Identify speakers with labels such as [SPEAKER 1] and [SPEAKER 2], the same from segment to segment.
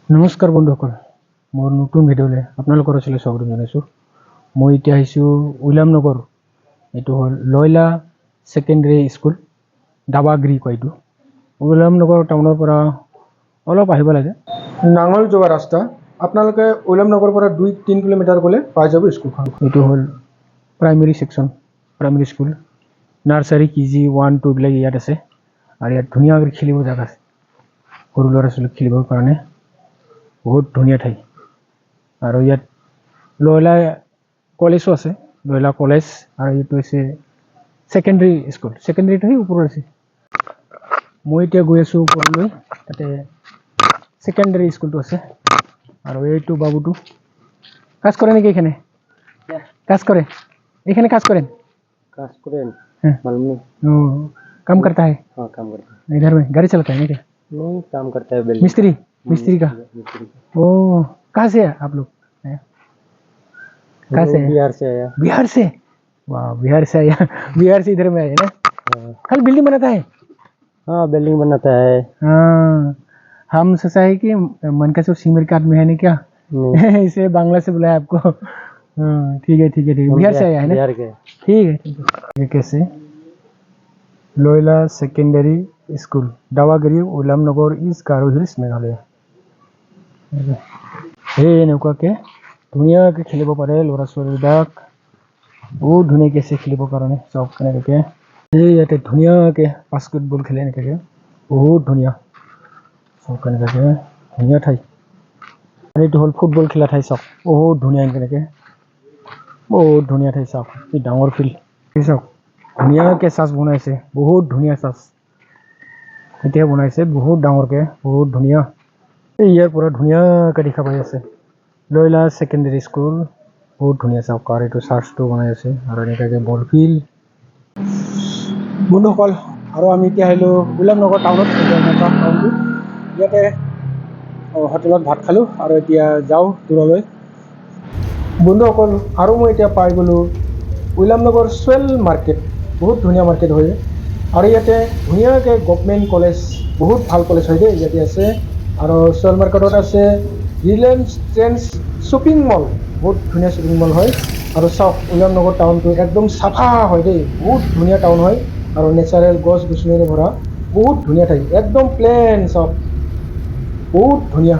[SPEAKER 1] নমস্কাৰ বন্ধুসকল, মোৰ নতুন ভিডিঅ'লৈ আপোনালোকৰ ওচৰলৈ স্বাগতম জনাইছোঁ। মই এতিয়া আহিছোঁ উইলামনগৰ। এইটো হ'ল লয়লা ছেকেণ্ডেৰী স্কুল, দাবাগিৰি কয় এইটো। উইলামনগৰ টাউনৰ পৰা অলপ আহিব লাগে। নাঙল যোৱা ৰাস্তা, আপোনালোকে উইলামনগৰৰ পৰা 2-3 কিলোমিটাৰ গ'লে পাই যাব স্কুলখন। এইটো হ'ল primary section, primary school. Nursery KG 1, 2 বিলাক ইয়াত আছে। আৰু ইয়াত ধুনীয়াকৈ খেলিব জেগা আছে, সৰু ল'ৰা ছোৱালীক খেলিবৰ কাৰণে বহুত ধুনীয়া ঠাই। আৰু ইয়াত লয়লা কলেজো আছে, লয়লা কলেজ। আৰু এইটো হৈছে ছেকেণ্ডেৰী স্কুল, ছেকেণ্ডেৰীটো সেই ওপৰত আছে। মই এতিয়া গৈ আছোঁ ওপৰলৈ, তাতে ছেকেণ্ডেৰী স্কুলটো আছে। আৰু এইটো বাবুটো কাজ কৰে নেকি? এখানে কাজ কৰে, এখানে কাজ করেন?
[SPEAKER 2] काज करें
[SPEAKER 1] हाँ।
[SPEAKER 2] मालूम नहीं।
[SPEAKER 1] काम करता है
[SPEAKER 2] हाँ काम करता
[SPEAKER 1] इधर में, गाड़ी चलाता है नहीं क्या?
[SPEAKER 2] है। नहीं काम करता है बिल्डिंग
[SPEAKER 1] मिस्त्री, मिस्त्री का।
[SPEAKER 2] मिस्त्री का।
[SPEAKER 1] ओ, कहाँ से है आप लोग? कहाँ से है?
[SPEAKER 2] बिहार से आया।
[SPEAKER 1] बिहार से? वाह, बिहार से आया। बिहार से इधर में आए ना। कल बिल्डिंग बनाता है।
[SPEAKER 2] हाँ बिल्डिंग बनाता है।
[SPEAKER 1] हाँ, हम सोचा है कि मनकासुर सिमर का आदमी है नहीं क्या? इसे बांग्ला से बुलाया आपको। हाँ, ठीक है ठीक है ठीक है। बिहार से आया है ना?
[SPEAKER 2] बिहार के।
[SPEAKER 1] ठीक है ठीक है। ये कैसे लयला सेकेंडरी स्कूल, दावागिरी, उइलामनगर, इस्ट गारो हिल्स, मेघालय। সেই এনেকুৱাকৈ ধুনীয়াকৈ খেলিব পাৰে ল'ৰা ছোৱালীবিলাক। বহুত ধুনীয়াকৈ আছে খেলিবৰ কাৰণে। চাওক কেনেকৈ এই ইয়াতে ধুনীয়াকৈ বাস্কেটবল খেলে এনেকৈ, বহুত ধুনীয়া। চাওক কেনেকৈ ধুনীয়া ঠাই। আৰু এইটো হ'ল ফুটবল খেলা ঠাই। চাওক বহুত ধুনীয়া, এনেকৈ বহুত ধুনীয়া ঠাই। চাওক কি ডাঙৰ ফিল্ড, চাওক ধুনীয়াকৈ চাৰ্চ বনাইছে, বহুত ধুনীয়া চাৰ্চ এতিয়া বনাইছে, বহুত ডাঙৰকৈ, বহুত ধুনীয়া। এই ইয়াৰ পৰা ধুনীয়াকৈ দেখা পাই আছে লয়লা ছেকেণ্ডেৰী স্কুল, বহুত ধুনীয়া। চাওক আৰু এইটো চাৰ্চটো বনাই আছে, আৰু এনেকৈ বল ফিল্ড। বন্ধুসকল, আৰু আমি এতিয়া আহিলোঁ উইলামনগৰ টাউনত। টাউনটো ইয়াতে হোটেলত ভাত খালোঁ, আৰু এতিয়া যাওঁ দূৰলৈ। বন্ধুসকল, আৰু মই এতিয়া পাই গ'লোঁ উইলামনগৰ চুৱেল মাৰ্কেট। বহুত ধুনীয়া মাৰ্কেট হয়। আৰু ইয়াতে ধুনীয়াকৈ গভমেণ্ট কলেজ, বহুত ভাল কলেজ হয় দেই, ইয়াতে আছে। আৰু চুৱেল মাৰ্কেটত আছে ৰিলায়েন্স ট্ৰেণ্ডছ শ্বপিং মল, বহুত ধুনীয়া শ্বপিং মল হয়। আৰু চাওক উইলামনগৰ টাউনটো একদম চাফা হয় দেই, বহুত ধুনীয়া টাউন হয়। আৰু নেচাৰেল গছ গছনিৰে ভৰা, বহুত ধুনীয়া ঠাই, একদম প্লেন। চাওক বহুত ধুনীয়া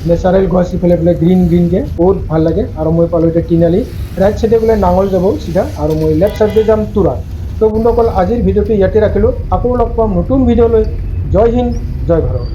[SPEAKER 1] নেচাৰেল গছ, ইফালে বোলে গ্ৰীণ গ্ৰীণকৈ, বহুত ভাল লাগে। আৰু মই পালোঁ এতিয়া তিনিআলি, ৰাইট চাইডে বোলে নাঙল যাব চিধা, আৰু মই লেফ্ট চাইডে যাম তুৰা। তো বন্ধুসকল, আজিৰ ভিডিঅ'টো ইয়াতে ৰাখিলোঁ। আকৌ লগ পাম নতুন ভিডিঅ'লৈ। জয় হিন্দ, জয় ভাৰত।